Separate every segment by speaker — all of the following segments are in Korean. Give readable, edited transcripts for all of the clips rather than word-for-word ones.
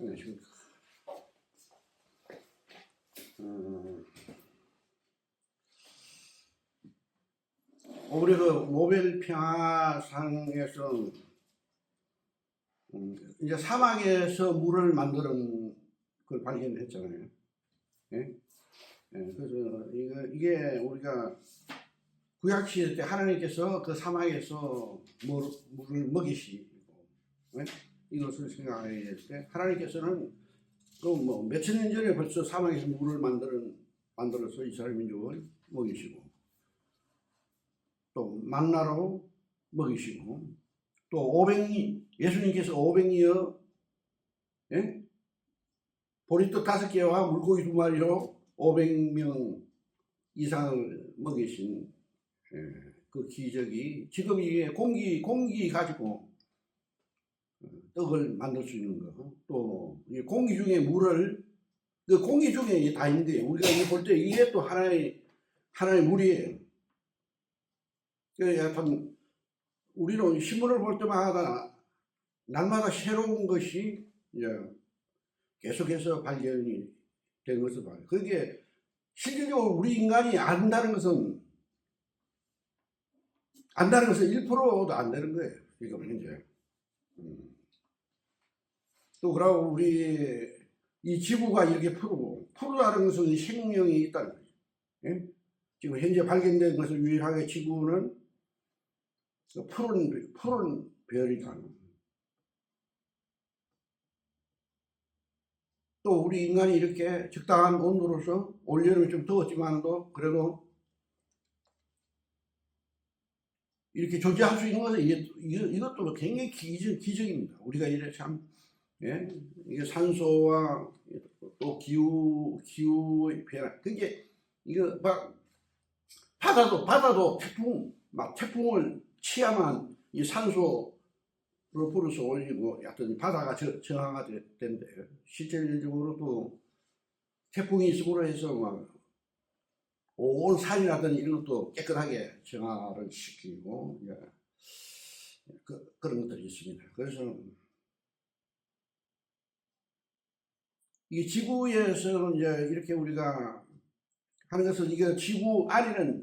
Speaker 1: 안녕하십니까. 우리 그 노벨 평화상에서 이제 사막에서 물을 만드는 걸 발견했잖아요. 예? 예, 그래서 이게 우리가 구약 시대 때 하나님께서 그 사막에서 물을 먹이시고, 예? 이것을 생각해야 될 때 하나님께서는 그 뭐 몇천 년 전에 벌써 사막에서 물을 만들어서 이스라엘 민족을 먹이시고, 또 만나로 먹이시고, 또 예수님께서 500이여 예? 보리떡 5개와 물고기 2마리로 500명 이상을 먹이신 그 기적이 지금 이게 공기 가지고 떡을 만들 수 있는 거, 또 공기 중에 물을, 그 공기 중에 다 있는데 우리가 볼 때 이게 또 하나의 물이에요. 약간 우리는 신문을 볼 때마다 날마다 새로운 것이 이제 계속해서 발견이 되는 것을 봐요. 그게 실질적으로 우리 인간이 안다는 것은 1%도 안 되는 거예요. 지금 현재. 또 그러고 우리 이 지구가 이렇게 푸르다는 것은 생명이 있다는 거죠. 예? 지금 현재 발견된 것은 유일하게 지구는 푸른 별이다. 또 우리 인간이 이렇게 적당한 온도로서 올여름이 좀 더웠지만도 그래도 이렇게 존재할 수 있는 것은 이것도 굉장히 기적입니다. 우리가 이래 참, 예? 이게 산소와 또 기후의 변화. 그게 이거 막 바다도 태풍을 치야만 이 산소를 불어서 올리고 약간 바다가 정화가 된대. 실질적으로도 태풍이 있음으로 해서 막 온 산이라든지 이런 것도 깨끗하게 정화를 시키고, 그런 것들이 있습니다. 그래서 이 지구에서 이제 이렇게 우리가 하는 것은 이게 지구 안에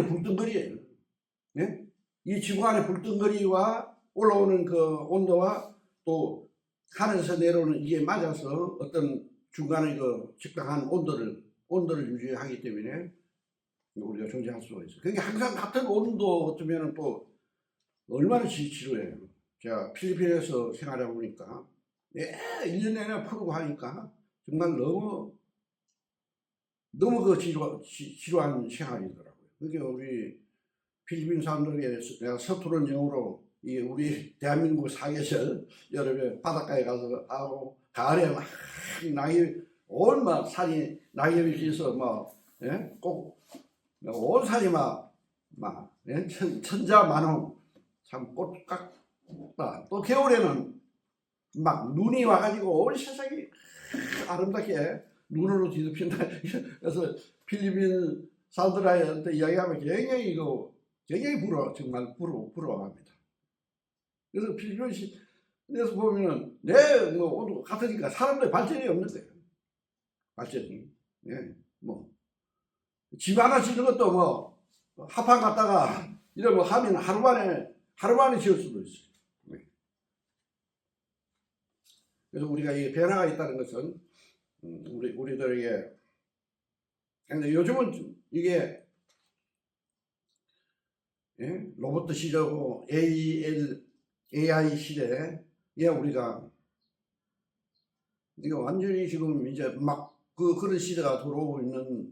Speaker 1: 불덩거리예요. 네? 이 지구 안에 불덩거리와 올라오는 그 온도와 또 하늘에서 내려오는 이게 맞아서 어떤 중간에 그 적당한 온도를 유지하기 때문에 우리가 존재할 수가 있어요. 그게 항상 같은 온도 같으면 또 얼마나 지루해요. 제가 필리핀에서 생활하고 보니까 1년 내내 푸르고 하니까 정말 너무 그 지루한 생활이더라고요. 그게 우리 필리핀 사람들에게 내가 서투른 영어로 우리 대한민국 사계절 여름에 바닷가에 가서 가을에 막 온 산이 낙엽이 져서 꼭 온 산이 천자만홍 참 꽃같다. 또 겨울에는 막 눈이 와가지고 온 세상이 아름답게 눈으로 뒤덮인다. 그래서 필리핀 사람들한테 이야기하면 굉장히 정말 부러워합니다. 그래서 필리핀에서 보면은 옷도 같으니까 사람들 발전이 없는 거예요. 발전이. 집 하나 짓는 것도 합판 갖다가 이러면 하면 하루 만에 지을 수도 있어요. 그래서 우리가 이 변화가 있다는 것은 우리들에게, 근데 요즘은 이게 로봇 시대고 AI 시대에 우리가 이게 완전히 지금 이제 그런 시대가 들어오고 있는데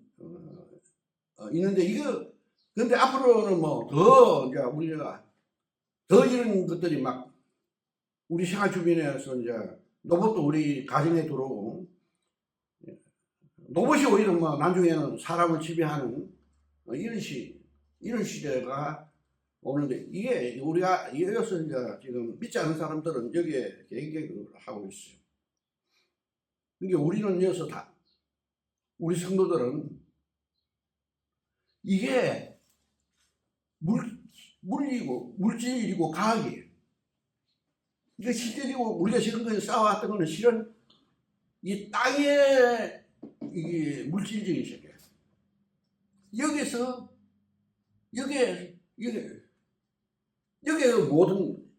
Speaker 1: 근데 앞으로는 이제 우리가 더 이런 것들이 우리 생활 주변에서 이제 로봇도 우리 가정에 들어오고, 로봇이 오히려 나중에는 사람을 지배하는 이런 시대가 오는데, 이게 우리가 이것을 이제 지금 믿지 않는 사람들은 여기에 굉장히 하고 있어요. 그러니까 우리는 여기서 우리 성도들은 이게 물질이고 과학이에요. 이게 실제적으로 우리가 지금까지 쌓아왔던 거는 실은 이 땅의 이 물질적인 세계. 여기에서 여기에 모든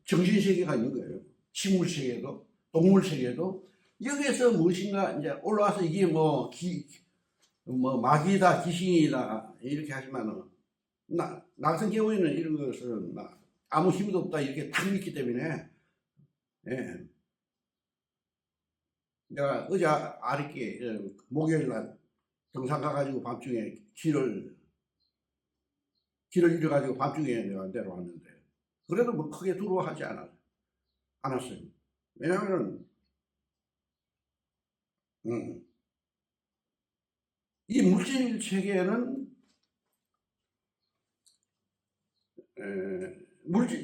Speaker 1: 정신 세계가 있는 거예요. 식물 세계도, 동물 세계도. 여기에서 무엇인가 이제 올라와서 이게 뭐 마귀다, 귀신이다 이렇게 하지만은 나성경우에는 이런 것은 아무 힘도 없다 이렇게 딱 믿기 때문에. 예. 내가 어제 아랫게 목요일날 등산 가가지고 밤중에 길을 잃어가지고 밤중에 내가 내려왔는데 그래도 뭐 크게 두려워하지 않았어요. 왜냐하면 이 물질 세계는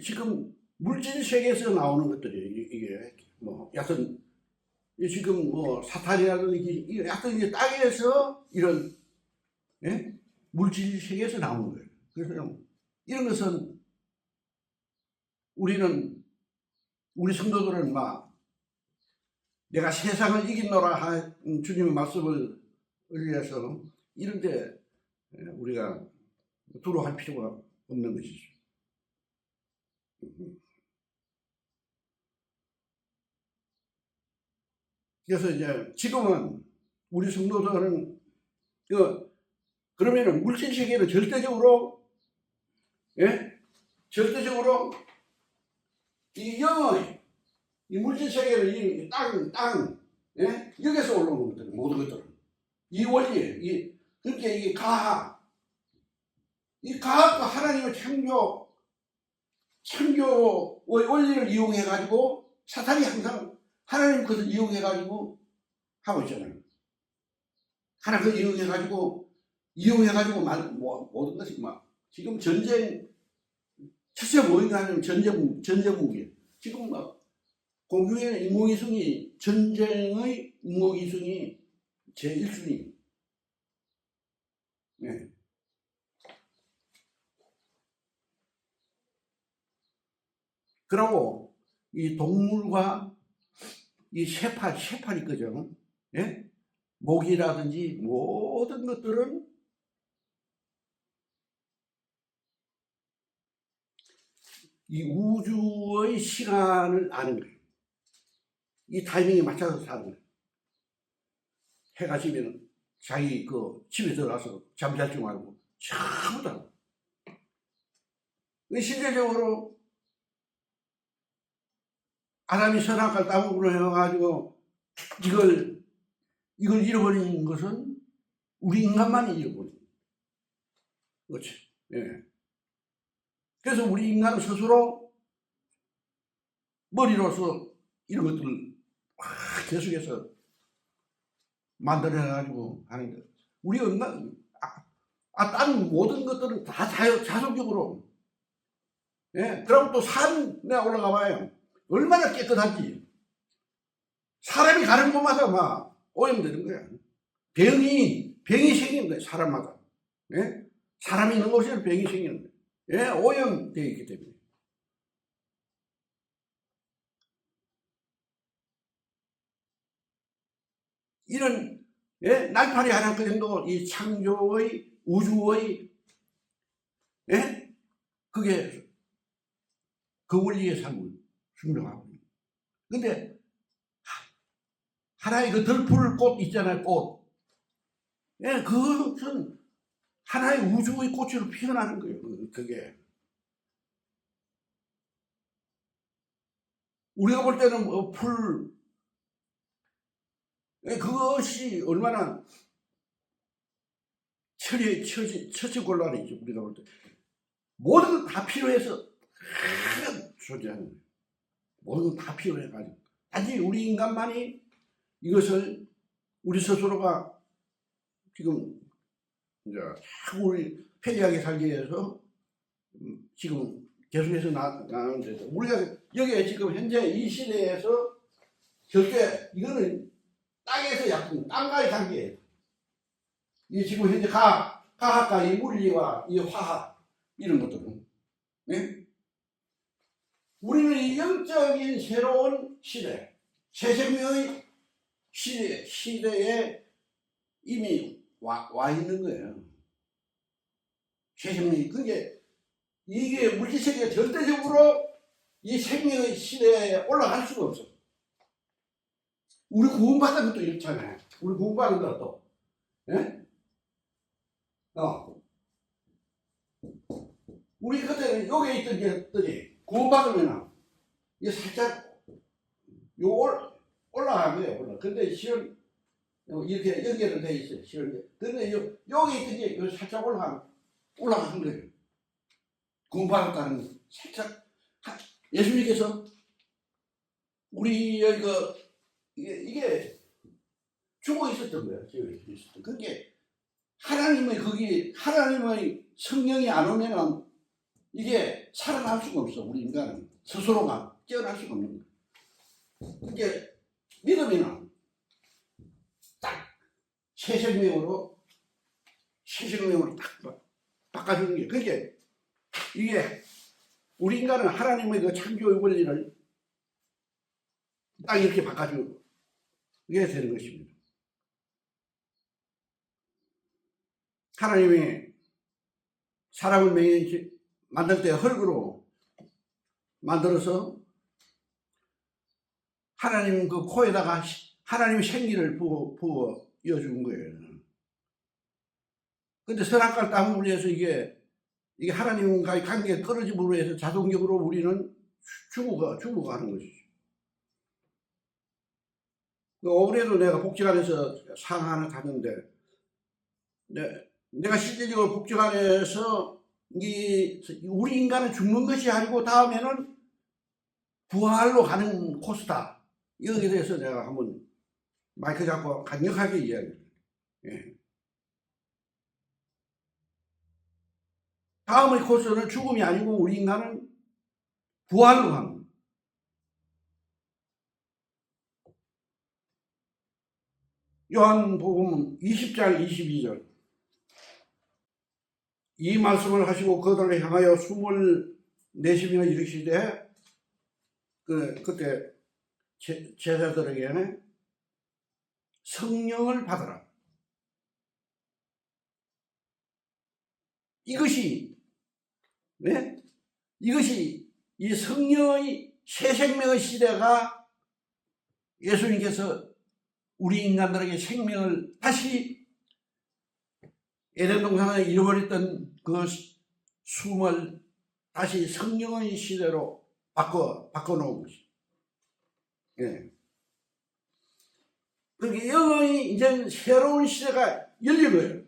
Speaker 1: 지금 물질 세계에서 나오는 것들이 이게 뭐 약간 지금 뭐 사탄이라든지 약간 이제 땅에서 이런 물질 세계에서 나오는 거예요. 그래서 이런 것은 우리 성도들은 막 내가 세상을 이긴노라 한 주님의 말씀을 의뢰해서 이런데 우리가 두려워할 필요가 없는 것이죠. 그래서 이제 지금은 우리 성도들은 그러면은 물질 세계는 절대적으로 이 물질 세계는 이 땅 여기서 올라오는 것들 모든 것들은 이 원리 그렇게 이게 이 과학과 하나님의 창조의 원리를 이용해 가지고 사탄이 항상 하나님 것을 이용해 가지고 하고 있잖아요. 하나님 것을 이용해 가지고 모든 것이 막 지금 전쟁 첫째 뭐인가 하면 전쟁 무기 지금 막 공중의 인공위성이 전쟁의 인공위성이 제1순위. 네. 그리고 이 동물과 이 셰팔이 거죠. 예? 모기라든지 모든 것들은 이 우주의 시간을 아는 거예요. 이 타이밍에 맞춰서 사는 거예요. 해가 지면 자기 집에 들어가서 잠잘 줄 알고 전부 다. 실제적으로 아담이 선악과를 따먹으로 해가지고 이걸 잃어버린 것은 우리 인간만이 잃어버린 거예요. 그렇지. 예. 그래서 우리 인간은 스스로 머리로서 이런 것들을 계속해서 만들어가지고 하는 거. 우리 다른 모든 것들은 다 자동적으로. 예. 그럼 또 산에 올라가 봐요. 얼마나 깨끗한지. 사람이 가는 곳마다 막 오염되는 거야. 병이 생기는 거야, 사람마다. 예? 사람이 있는 곳에는 병이 생기는 거야. 예? 오염되어 있기 때문에. 이런 날파리 하나 그 정도 이 창조의 우주의 그게 그 원리의 삶을 증명하고 있는. 근데 하나의 그 덜풀 꽃 있잖아요, 꽃. 그것은 하나의 우주의 꽃으로 피어나는 거예요. 그게 우리가 볼 때는 그것이 얼마나 처치곤란이죠. 우리가 볼 때 모든 건 다 필요해서 존재하는 거예요. 모든 건 다 필요해가지고 단지 우리 인간만이 이것을 우리 스스로가 지금 이제 우리 편리하게 살기 위해서 지금 계속해서 나가는데 우리가 여기에 지금 현재 이 시대에서 절대 이거는 땅에서 약간 땅과의 관계예요. 이 지금 현재 과학과 이 물리와 이 화학 이런 것들은 우리는 영적인 새로운 시대, 새 생명의 시대에 이미 와 있는 거예요. 새 생명이. 그게 이게 물질세계가 절대적으로 이 생명의 시대에 올라갈 수가 없어. 우리 구원받은 것도 이렇잖아요. 우리 구원받은 것도. 예? 우리 그때는 여기에 있던 게 어떠니? 구원받으면 이게 살짝 올라간 거예요. 근데 실은 이렇게 연결은 돼 있어요. 실은. 근데 여기 있던 게 살짝 올라간 거예요. 구원받았다는 살짝. 예수님께서 우리 이게 죽어 있었던 거예요. 그게 하나님의 성령이 안 오면은 이게 살아날 수가 없어. 우리 인간은 스스로가 깨어날 수가 없는 거예요. 그게 믿으면은 딱 새 생명으로 딱 바꿔주는 게. 그게 이게 우리 인간은 하나님의 그 창조의 원리를 딱 이렇게 바꿔주게 되는 것입니다. 하나님이 사람을 만들 때 흙으로 만들어서 하나님 그 코에다가 하나님 생기를 부어 이어준 거예요. 근데 선악과를 따옴으로 해서 이게 하나님과의 관계가 떨어짐으로 해서 자동적으로 우리는 죽어가는 것이죠. 올해도 내가 복지관에서 상 하나 갔는데, 내가 실제적으로 복지관에서 우리 인간은 죽는 것이 아니고 다음에는 부활로 가는 코스다. 여기에 대해서 내가 한번 마이크 잡고 강력하게 이야기해요. 예. 다음의 코스는 죽음이 아니고 우리 인간은 부활로 갑니다. 요한복음 20장 22절. 이 말씀을 하시고 그들을 향하여 숨을 내쉬며 이르시되 그때 제자들에게 성령을 받으라. 이것이 이 성령의 새 생명의 시대가 예수님께서 우리 인간들에게 생명을 다시 에덴 동산에 잃어버렸던 그 숨을 다시 성령의 시대로 바꿔놓은 것이. 예. 그러니까 영의 이제 새로운 시대가 열린 거예요.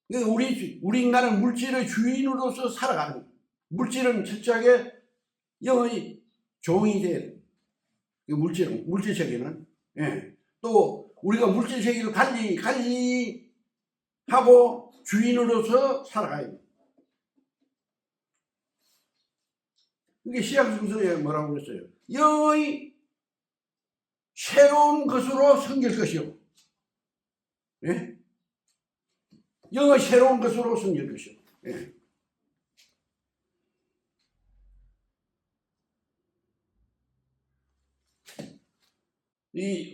Speaker 1: 그러니까 우리 인간은 물질의 주인으로서 살아가는 거예요. 물질은 철저하게 영의 종이 돼야 돼요. 물질 세계는. 예. 또 우리가 물질 세계를 관리하고 주인으로서 살아가야 돼요. 이게 시약 순서에 뭐라고 그랬어요? 영의 새로운 것으로 섬길 것이요. 예? 영의 새로운 것으로 섬길 것이요. 예.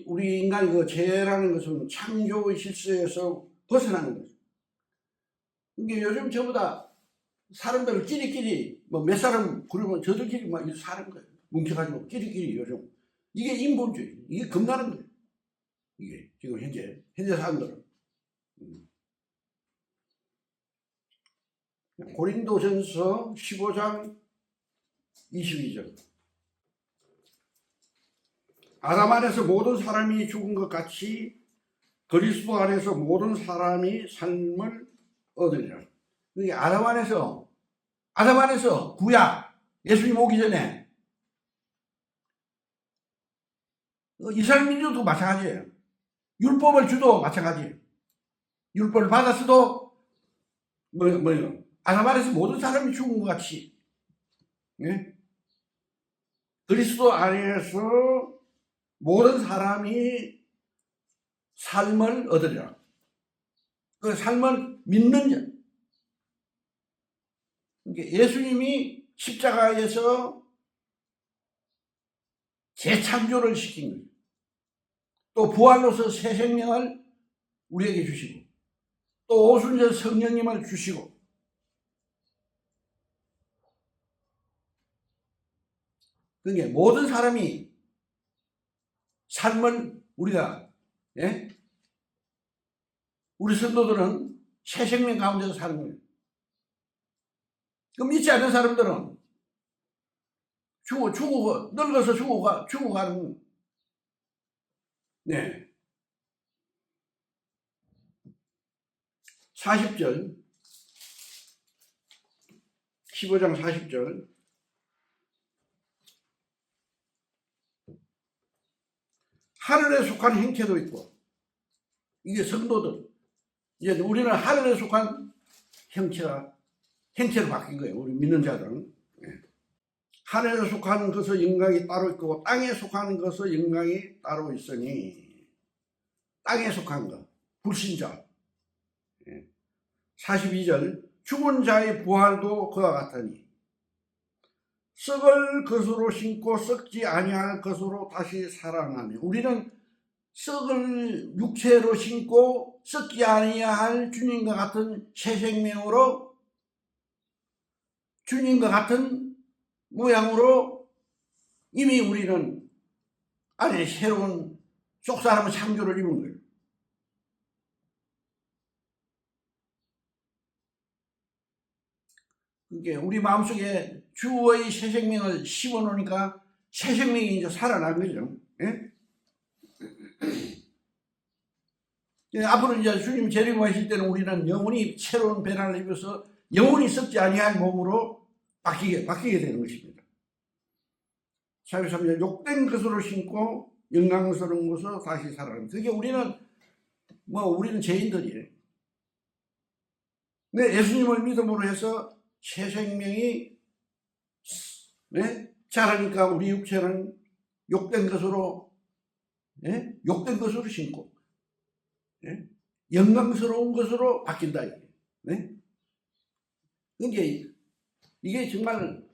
Speaker 1: 우리 인간의 그 죄라는 것은 창조의 실수에서 벗어나는 거죠. 이게 요즘 전부 다 사람들 끼리끼리 몇 사람 그러면 저들끼리 막 사는 거예요. 뭉쳐가지고 끼리끼리 요즘. 이게 인본주의. 이게 겁나는 거예요. 이게 지금 현재 사람들은. 고린도전서 15장 22절. 아담 안에서 모든 사람이 죽은 것 같이 그리스도 안에서 모든 사람이 삶을 얻으리라. 이게 아담 안에서 구약 예수님 오기 전에 이스라엘 민족도 마찬가지예요. 율법을 주도 마찬가지예요. 율법을 받았어도 뭐예요? 아담 안에서 모든 사람이 죽은 것 같이. 예? 그리스도 안에서 모든 사람이 삶을 얻으리라. 그 삶을 믿는 자. 그러니까 예수님이 십자가에서 재창조를 시킨 거예요. 또 부활로서 새 생명을 우리에게 주시고 또 오순절 성령님을 주시고 그게 모든 사람이 삶을 우리가 우리 성도들은 새 생명 가운데서 사는 거예요. 그럼 믿지 않는 사람들은 늙어서 죽어가는 네. 40절 15장 40절 하늘에 속한 형체도 있고 이게 성도들 이제 우리는 하늘에 속한 형체로 바뀐 거예요. 우리 믿는 자들은 하늘에 속한 것의 영광이 따로 있고 땅에 속한 것의 영광이 따로 있으니 땅에 속한 것 불신자 42절 죽은 자의 부활도 그와 같으니 썩을 것으로 신고 썩지 아니할 것으로 다시 살아나니 우리는 썩을 육체로 신고 썩지 아니할 주님과 같은 새 생명으로 주님과 같은 모양으로 이미 우리는 안에 새로운 속사람의 창조를 입은 거예요. 그게 우리 마음속에 주의 새 생명을 심어놓으니까 새 생명이 이제 살아난 거죠. 앞으로 이제 주님 재림하실 때는 우리는 영원히 새로운 변화를 입어서 영원히 썩지 아니할 몸으로 바뀌게 되는 것입니다. 43절 욕된 것으로 신고 영광스러운 것으로 다시 살아납니다. 그게 우리는 죄인들이에요. 근데 예수님을 믿음으로 해서 새 생명이 자라니까 우리 육체는 욕된 것으로 신고 영광스러운 것으로 바뀐다. 이게 정말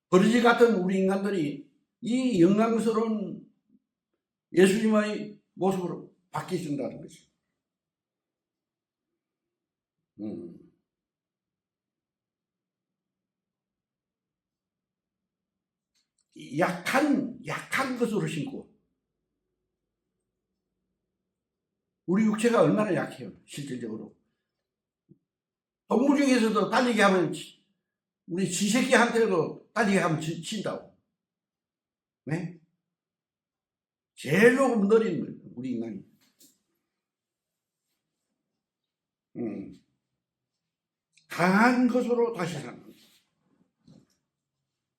Speaker 1: 버러지 같은 우리 인간들이 이 영광스러운 예수님의 모습으로 바뀌신다는 거죠. 약한 것으로 신고 우리 육체가 얼마나 약해요. 실질적으로 동물 중에서도 달리기 하면 우리 쥐새끼한테도 달리기 하면 친다고. 제일 조금 느린 거예요. 우리 인간이. 강한 것으로 다시 사는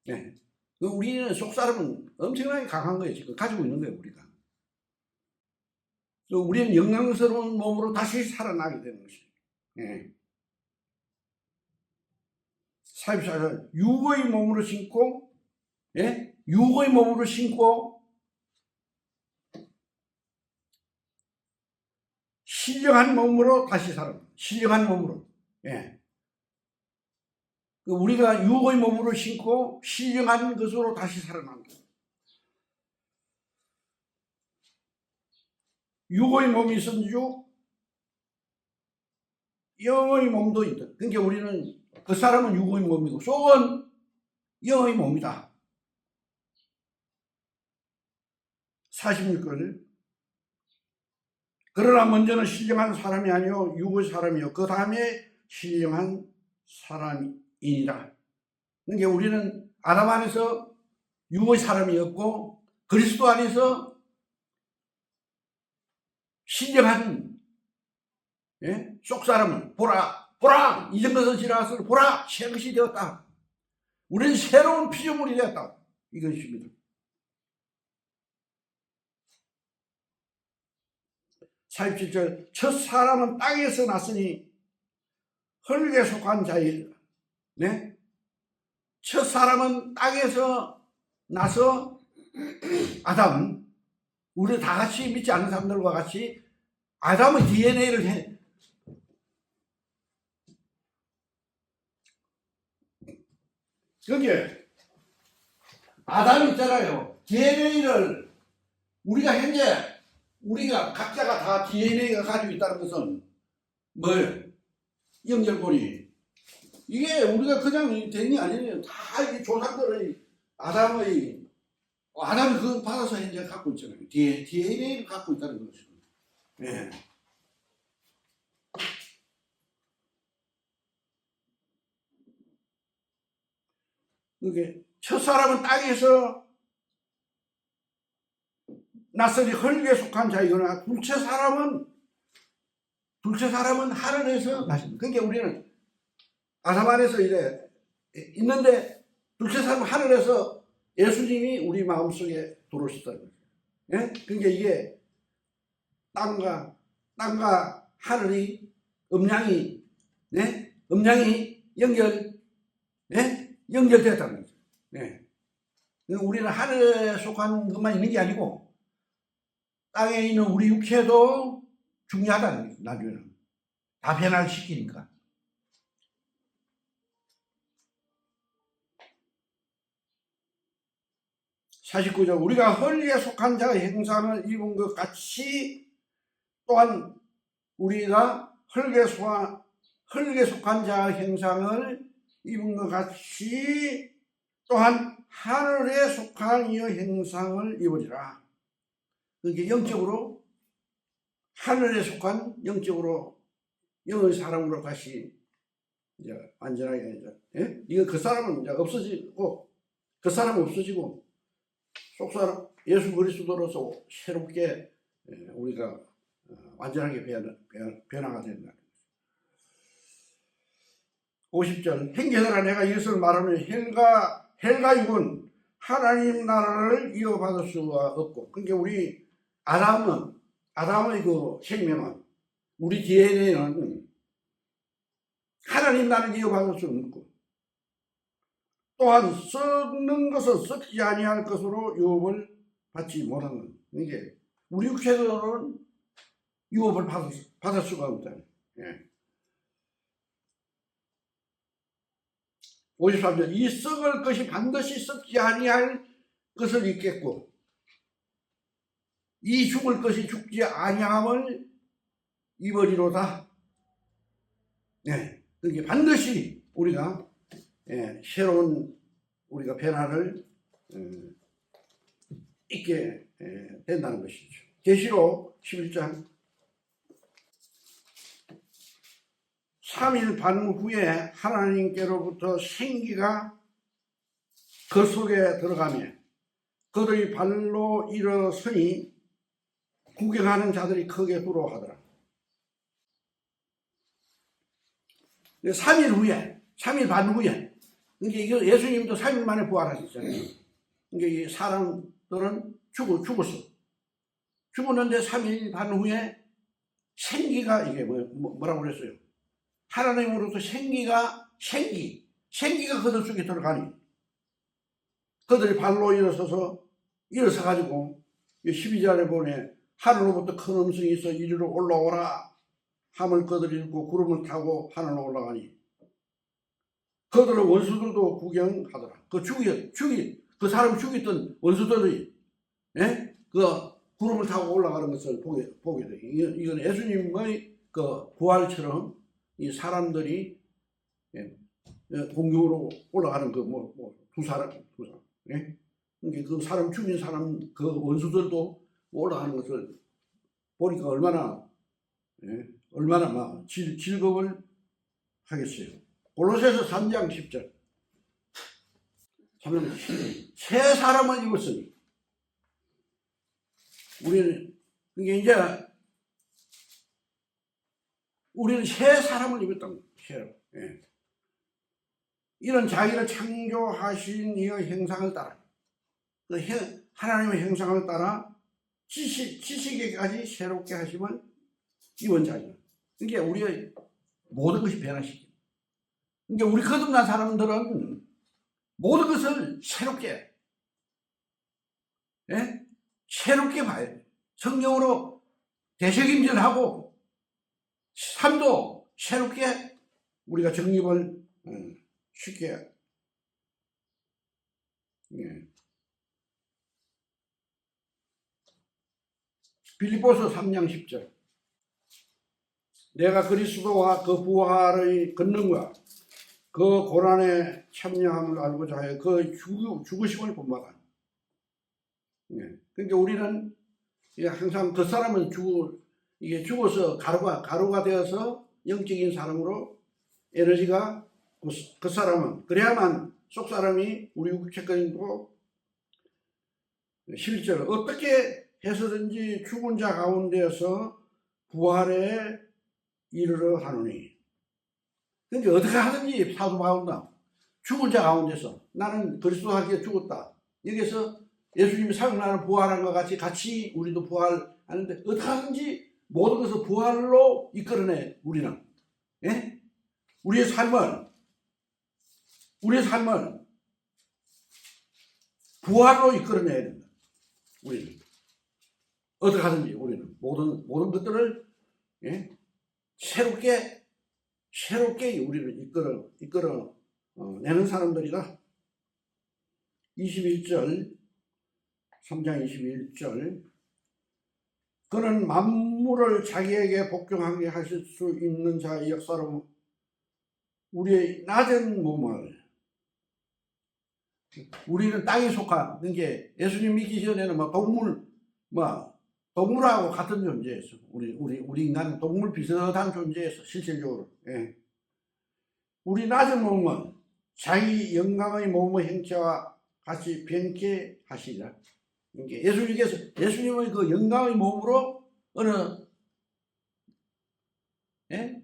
Speaker 1: 거예요. 우리는 속사람은 엄청나게 강한 거예요. 지금 가지고 있는 거예요. 우리가. 우리는 영광스러운 몸으로 다시 살아나게 되는 것이에요. 44절 육의 몸으로 신고 육의 몸으로 신고 신령한 몸으로 다시 살아. 신령한 몸으로. 우리가 육의 몸으로 신고 신령한 것으로 다시 살아난다. 육의 몸이 있은즉 영의 몸도 있다. 그러니까 우리는 그 사람은 육의 몸이고 속은 영의 몸이다. 46절 그러나 먼저는 신령한 사람이 아니요 육의 사람이요 그 다음에 신령한 사람이니라. 그러니까 우리는 아담 안에서 육의 사람이었고 그리스도 안에서 신령한 속사람은 보라 이전 것은 지나갔으니 보라 새 것이 되었다. 우리는 새로운 피조물이 되었다. 이것입니다. 47절 첫 사람은 땅에서 났으니 흙에 속한 자이라. 첫 사람은 땅에서 나서 아담 우리 다 같이 믿지 않는 사람들과 같이 아담의 DNA를 그게 아담 있잖아요. DNA를 우리가 각자가 다 DNA가 가지고 있다는 것은 뭐예요? 연결고리. 이게 우리가 그냥 된 게 아니에요. 다 이 조상들의 아담이 그걸 받아서 현재 갖고 있잖아요. DNA를 갖고 있다는 거죠. 예. 그게 첫사람은 땅에서 낯설이 흙에 속한 자이거나 둘째 사람은 하늘에서 나십니다. 그러니까 우리는 아담 안에서 이래 있는데 둘째 사람은 하늘에서 예수님이 우리 마음속에 들어오셨다는 거죠. 예? 그러니까 이게 땅과 하늘이 음양이 연결되었다는 거죠. 예. 우리는 하늘에 속한 것만 있는 게 아니고 땅에 있는 우리 육체도 중요하다는 거죠. 나중에는 다 변화시키니까. 49절 우리가 흙에 속한 자의 형상을 입은 것 같이 또한 우리가 흙에 속한 자의 형상을 입은 것 같이 또한 하늘에 속한 이의 형상을 입으리라. 그게 영적으로 하늘에 속한 영적으로 영의 사람으로 다시 이제 완전하게 이제 이거 그 사람은 이제 없어지고 그 사람은 없어지고 속사람 예수 그리스도로서 새롭게 우리가 완전하게 변화가 된다. 50절 행계들아 내가 이것을 말하면 헬과 육은 하나님 나라를 이어받을 수가 없고 그러니까 우리 아담의 그 생명은 우리 DNA는 하나님 나라를 이어받을 수 없고 또한 썩는 것은 썩지 아니할 것으로 유업을 받지 못하는 이게 우리 육체들은 유업을 받을 수가 없다. 예. 53절 이 썩을 것이 반드시 썩지 아니할 것을 입겠고 이 죽을 것이 죽지 아니함을 입으리로다. 네, 그게 반드시 우리가 새로운 우리가 변화를 있게 된다는 것이죠. 계시록 11장 3일 반 후에 하나님께로부터 생기가 그 속에 들어가며 그들이 발로 일어서니 구경하는 자들이 크게 부러워하더라. 3일 반 후에 그러니까 이거 예수님도 3일 만에 부활하셨잖아요. 그러니까 이 사람들은 죽었어. 죽었는데 3일 반 후에 생기가 이게 뭐라고 그랬어요? 하나님으로부터 생기가 그들 속에 들어가니 그들이 발로 일어서가지고 12절에 보내 하늘로부터 큰 음성이 있어 이리로 올라오라 함을 그들이 읽고 구름을 타고 하늘로 올라가니 그들의 원수들도 구경하더라. 그 사람 죽였던 원수들이 그 구름을 타고 올라가는 것을 보게 돼. 이건 예수님의 그 부활처럼 이 사람들이 공중으로 올라가는 두 사람. 그러니까 그 사람 죽인 사람 그 원수들도 올라가는 것을 보니까 얼마나 막 즐거움을 하겠어요. 골로새서 3장 10절. 새 사람을 입었으니 우리는 새 사람을 입었다는 거예요. 이런 자기를 창조하신 이의 형상을 따라 하나님의 형상을 따라 지식에까지 새롭게 하심을 입은 자죠. 그러니까 우리의 모든 것이 변화시킵니다. 그러니까 우리 거듭난 사람들은 모든 것을 새롭게 봐야 돼요. 성령으로 되새김질하고 삶도 새롭게 우리가 정립을 쉽게 예. 빌립보서 3장 10절. 내가 그리스도와 그 부활의 권능과 그 고난에 참여함을 알고자 하여 그 죽으심을 본받아. 예. 그러니까 우리는 항상 그 사람은 이게 죽어서 가루가 되어서 영적인 사람으로 에너지가 그 사람은 그래야만 속 사람이 우리 육체권이고 실제로 어떻게 해서든지 죽은 자 가운데서 부활에 이르러 하노니. 그러니까 어떻게 하든지 사도 바울은 죽은 자 가운데서 나는 그리스도와 함께 죽었다. 여기서 예수님이 사역나는 부활한 것 같이 우리도 부활하는데 어떻게 하든지 모든 것을 부활로 이끌어내 우리는. 예? 우리의 삶은 부활로 이끌어내야 된다. 우리는 어떻게 하든지 우리는 모든 것들을 예? 새롭게 우리를 이끌어 내는 사람들이다. 21절 3장 21절 그는 만물을 자기에게 복종하게 하실 수 있는 자의 역사로 우리의 낮은 몸을 우리는 땅에 속한 그러니까 예수님 믿기 전에는 동물하고 같은 존재였어. 우리 인간은 동물 비슷한 존재였어. 실질적으로. 예. 우리 낮은 몸은 자기 영광의 몸의 형체와 같이 변케 하시리라. 그러니까 예수님의 그 영광의 몸으로 어느 예?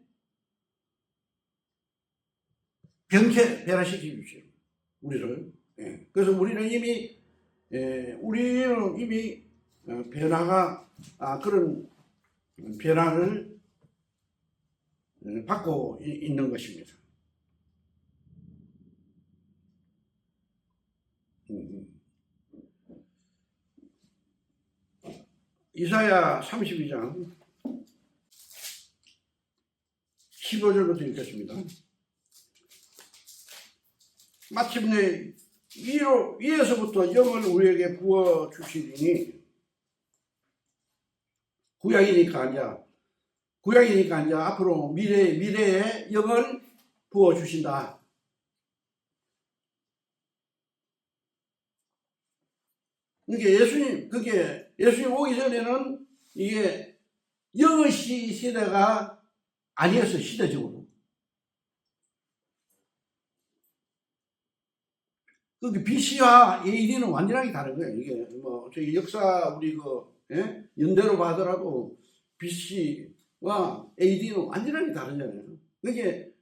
Speaker 1: 변화시켜 주시오. 우리를. 예. 그래서 우리는 이미 변화가 그런 변화를 받고 있는 것입니다. 이사야 32장 15절부터 읽겠습니다. 마침내 위에서부터 영을 우리에게 부어 주시리니 구약이니까 이제 앞으로 미래에 영을 부어 주신다. 그러니까 예수님 오기 전에는 이게 영의 시대가 아니었어. 시대적으로. 그 BC와 AD는 완전하게 다른 거예요. 이게 저희 역사 우리 연대로 봐더라도 BC와 AD는 완전하게 다르잖아요. 그게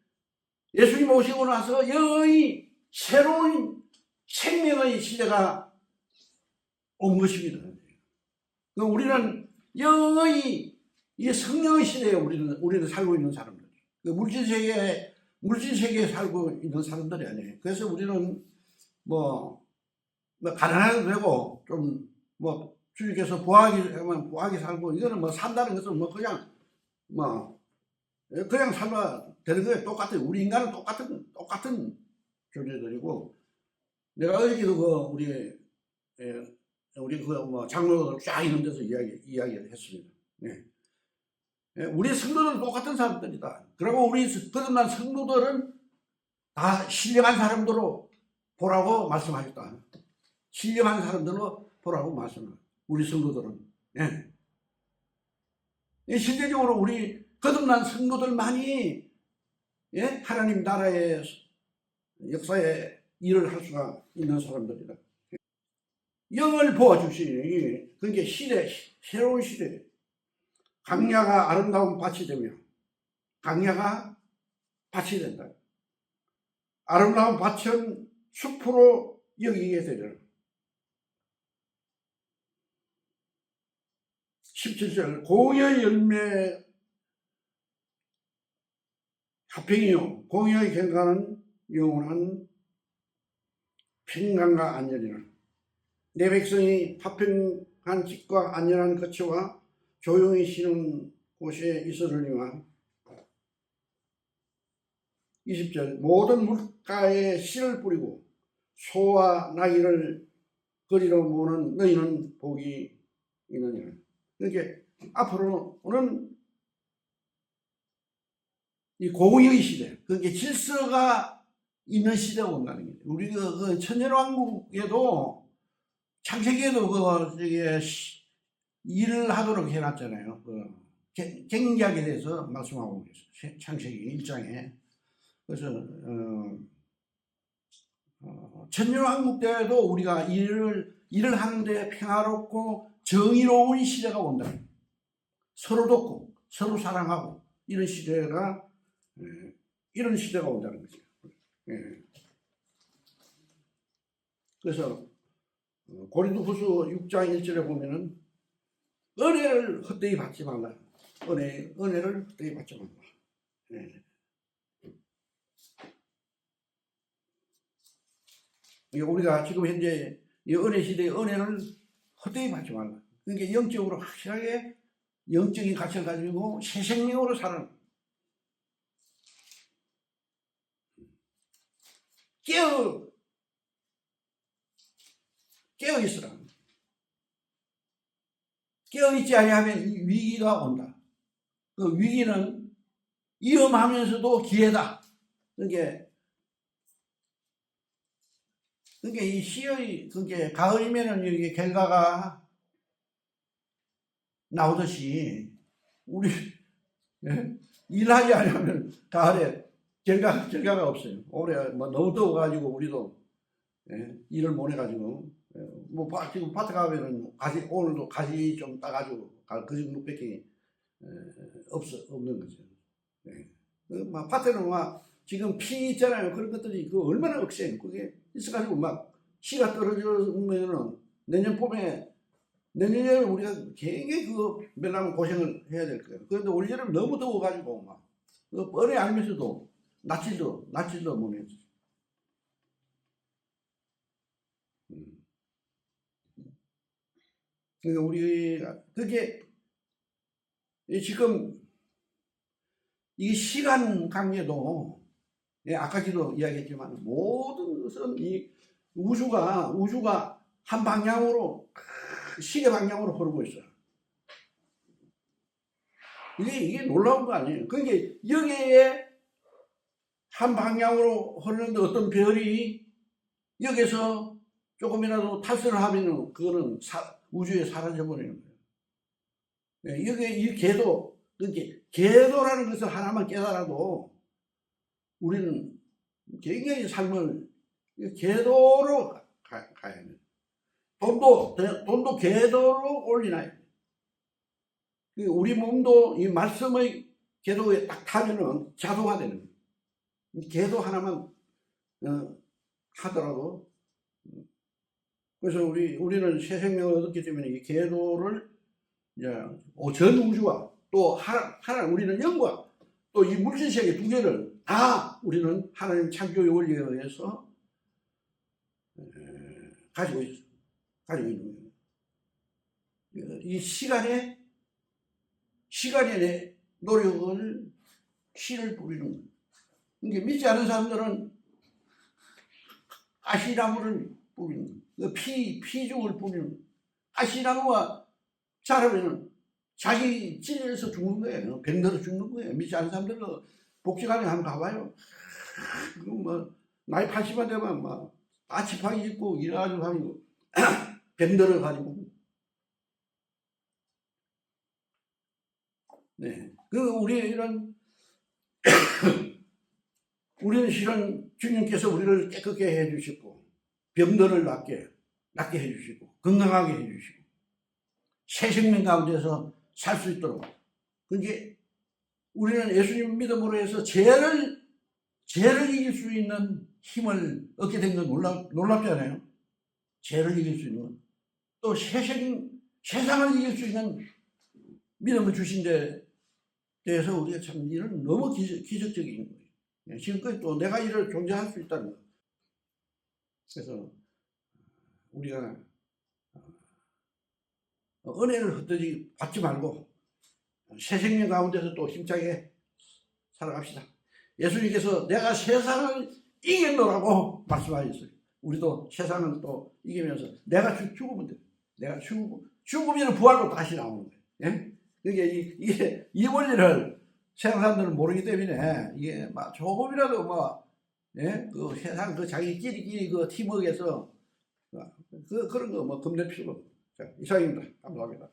Speaker 1: 예수님 오시고 나서 영의 새로운 생명의 시대가 온 것입니다. 우리는 영의 성령의 시대에 우리는 살고 있는 사람들. 물질 세계에 살고 있는 사람들이 아니에요. 그래서 우리는 가난해도 되고 주님께서 부하게 살고 이거는 산다는 것은 그냥 살면 되는 거예요. 똑같아요. 우리 인간은 똑같은 존재들이고 내가 어저께도 우리 장로들 쫙 있는 데서 이야기를 했습니다. 네. 우리 성도들은 똑같은 사람들이다. 그리고 우리 거듭난 성도들은 다 신령한 사람들로 보라고 말씀하셨다. 신령한 사람들로 보라고 말씀합니다. 우리 성도들은. 실제적으로 우리 거듭난 성도들만이 하나님 나라의 역사에 일을 할 수가 있는 사람들이다. 영을 부어주시니 그게 새로운 시대. 강야가 아름다운 밭이 되며 강야가 밭이 된다. 아름다운 밭은 숲으로 여기게 되리라. 17절 공의의 열매 화평이요 공의의 경과는 영원한 평강과 안전이라. 내 백성이 화평한 집과 안전한 거처와 조용히 쉬는 곳에 있으려니와. 20절 모든 물가에 씨를 뿌리고 소와 나귀를 거리로 모는 너희는 복이 있느니라. 그러니까 앞으로는 이 공의의 시대, 그러니까 질서가 있는 시대가 온다는 거예요. 우리가 그 천년왕국에도 창세기에도 일을 하도록 해놨잖아요. 경계하게 돼서 말씀하고 있어요. 창세기 1장에. 그래서 천년왕국 때에도 우리가 일을 하는데 평화롭고 정의로운 시대가 온다. 서로 돕고 서로 사랑하고 이런 시대가 온다는 거죠. 그래서 고린도후서 6장 1절에 보면은 은혜를 헛되이 받지 말라. 은혜를 헛되이 받지 말라. 우리가 지금 현재 이 은혜 시대의 은혜를 헛되이 받지 말라. 그러니까 영적으로 확실하게 영적인 가치를 가지고 새 생명으로 살아라. 깨어 있으라. 깨어 있지 아니하면 위기가 온다. 그 위기는 위험하면서도 기회다. 그러니까 이 시의 가을이면은 여기 결과가 나오듯이 우리 일하지 않으면 가을에 결과가 없어요. 올해 너무 더워가지고 우리도 일을 못 해가지고 지금 밭에 가면은 오늘도 가지 좀 따가지고 그 정도밖에 없는 거죠. 밭에는 지금 피 있잖아요. 그런 것들이 얼마나 억세요. 그게 있어가지고 씨가 떨어지면은 내년에 우리가 굉장히 멸랑 고생을 해야 될 거예요. 그런데 올여름 너무 더워가지고 뻔히 알면서도 낯질도 못 해요. 그러니까 우리가 그게 지금 이 시간 관계도 아까도 이야기했지만 모든 것은 이 우주가 한 방향으로 시계 방향으로 흐르고 있어요. 이게 놀라운 거 아니에요. 그러니까 여기에 한 방향으로 흐르는데 어떤 별이 여기서 조금이라도 탈선을 하면은 그거는 우주에 사라져 버리는 거예요. 여기 이 궤도, 그러니까 궤도라는 것을 하나만 깨달아도 우리는 굉장히 삶을 궤도로 가야 돼요. 돈도 궤도로 올리나요? 우리 몸도 이 말씀의 궤도에 딱 타면은 자동화되는 거예요. 이 궤도 하나만 하더라도. 그래서 우리는 새 생명을 얻었기 때문에 이 궤도를 전 우주와 또 하나님, 우리는 영과 또 이 물질세계 두 개를 다 우리는 하나님 창조의 원리에 의해서 가지고 있는 거예요. 이 시간에 노력을 씨를 뿌리는 거예요. 그러니까 믿지 않은 사람들은 가시나무를 뿌리는 거예요. 피죽을 뿌리는 거예요. 가시나무가 자라면은 자기 찔려서 죽는 거예요. 병들어 죽는 거예요. 믿지 않은 사람들은 복지관에 한번 가봐요. 나이 80만 되면 다 지팡이 짚고 일해가지고 하고 병들어 가지고. 우리는 실은 주님께서 우리를 깨끗게 해주시고 병들을 낫게 해주시고 건강하게 해주시고 새 생명 가운데서 살 수 있도록. 그게 우리는 예수님 믿음으로 해서 죄를 이길 수 있는 힘을 얻게 된 건 놀랍지 않아요? 죄를 이길 수 있는, 또 세상을 이길 수 있는 믿음을 주신 데 대해서 우리가 참 이런 너무 기적적인 거예요. 지금까지 또 내가 이를 존재할 수 있다는 거예요. 그래서 우리가 은혜를 헛되이 받지 말고 새 생명 가운데서 또 힘차게 살아갑시다. 예수님께서 내가 세상을 이겼노라고 말씀하셨어요. 우리도 세상을 또 이기면서 내가 죽으면 돼. 내가 죽으면 부활로 다시 나오는 거예요. 예? 이게 이 원리를 세상 사람들은 모르기 때문에 이게 막 조금이라도 뭐 예? 그 세상 그 자기끼리 그 팀워크에서 그런 거 뭐 겁낼 필요가 없어요. 자, 이상입니다. 감사합니다.